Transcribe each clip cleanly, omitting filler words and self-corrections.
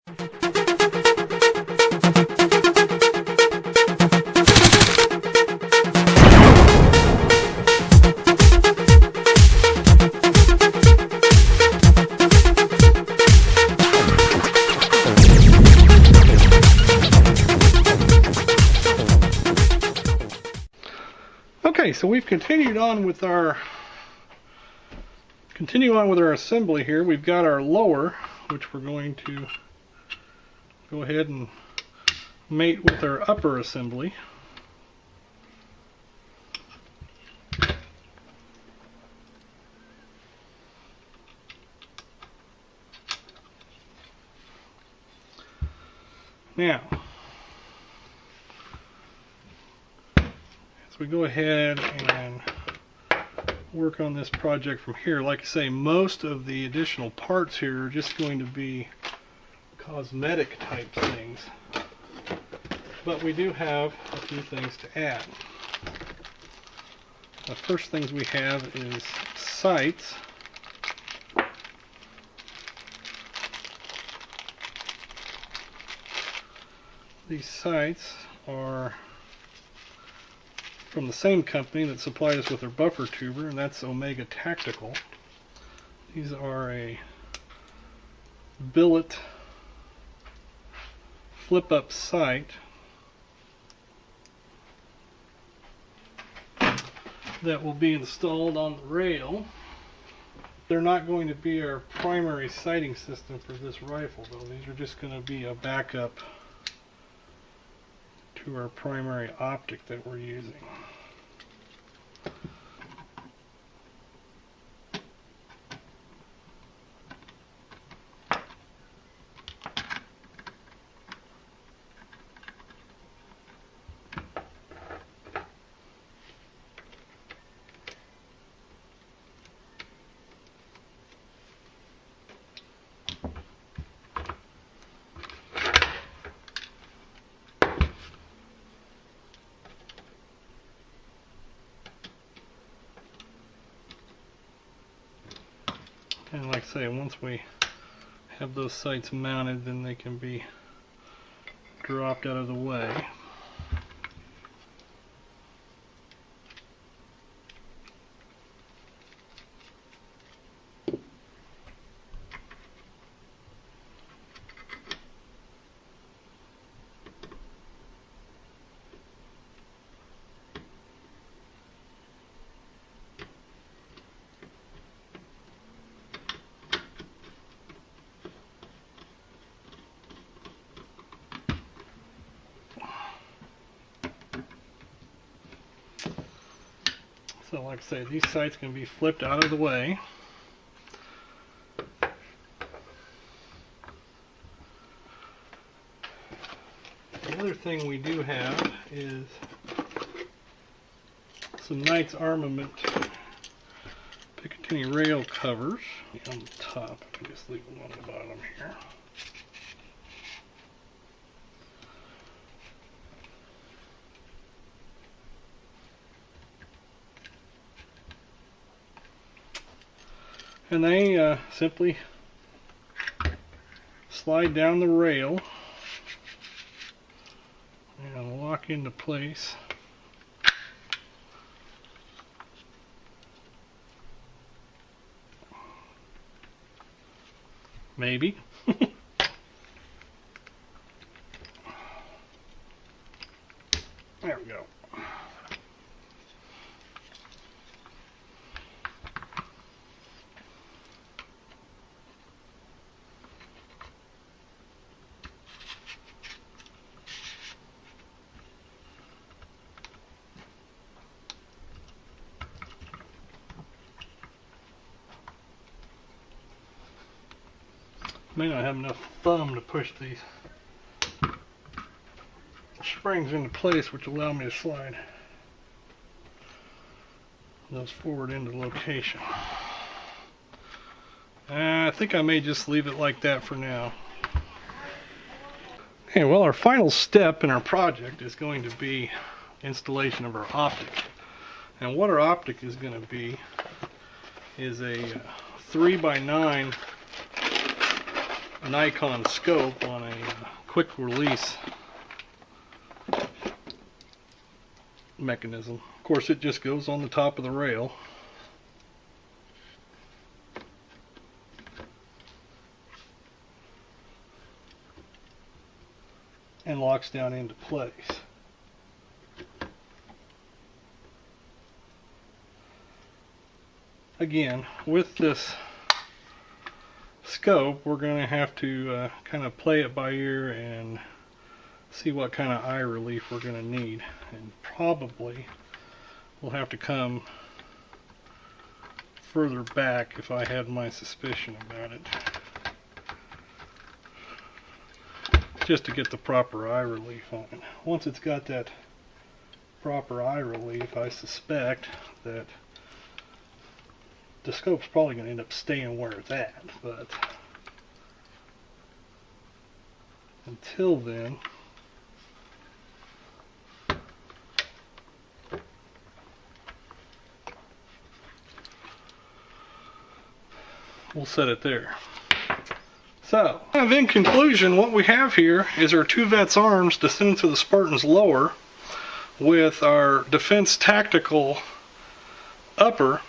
Okay, so we've continued on with our assembly here. We've got our lower, which we're going to go ahead and mate with our upper assembly. Now, as we go ahead and work on this project from here, like I say, most of the additional parts here are just going to be cosmetic type things, but we do have a few things to add. The first things we have is sights. These sights are from the same company that supplied us with our buffer tuber, and that's Omega Tactical. These are a billet flip-up sight that will be installed on the rail. They're not going to be our primary sighting system for this rifle, though. These are just going to be a backup to our primary optic that we're using. And like I say, once we have those sights mounted, then they can be dropped out of the way. So like I say, these sights can be flipped out of the way. The other thing we do have is some Knights Armament Picatinny rail covers on the top. I can just leave them on the bottom here. And they simply slide down the rail and lock into place. Maybe. There we go. May not have enough thumb to push these springs into place, which will allow me to slide those forward into location. I think I may just leave it like that for now. Okay, well, our final step in our project is going to be installation of our optic. And what our optic is going to be is a 3x9 an icon scope on a quick release mechanism. Of course, it just goes on the top of the rail. And locks down into place. Again, with this scope, we're going to have to kind of play it by ear and see what kind of eye relief we're going to need. And probably we'll have to come further back if I had my suspicion about it, just to get the proper eye relief on it. Once it's got that proper eye relief, I suspect that the scope's probably going to end up staying where it's at, but until then, we'll set it there. So, in conclusion, what we have here is our two vets' arms descending to the Spartan's lower with our defense tactical upper.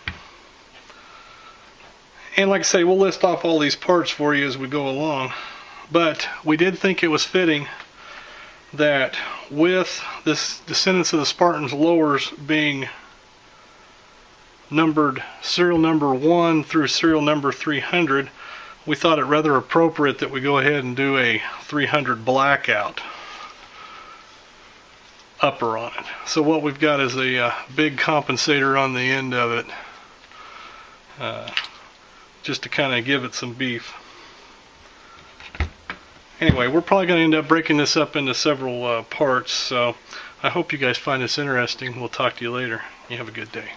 And like I say, we'll list off all these parts for you as we go along. But we did think it was fitting that with this descendants of the Spartan's lowers being numbered serial number 1 through serial number 300, we thought it rather appropriate that we go ahead and do a 300 blackout upper on it. So what we've got is a big compensator on the end of it, just to kind of give it some beef. Anyway, we're probably going to end up breaking this up into several parts, so I hope you guys find this interesting. We'll talk to you later. You have a good day.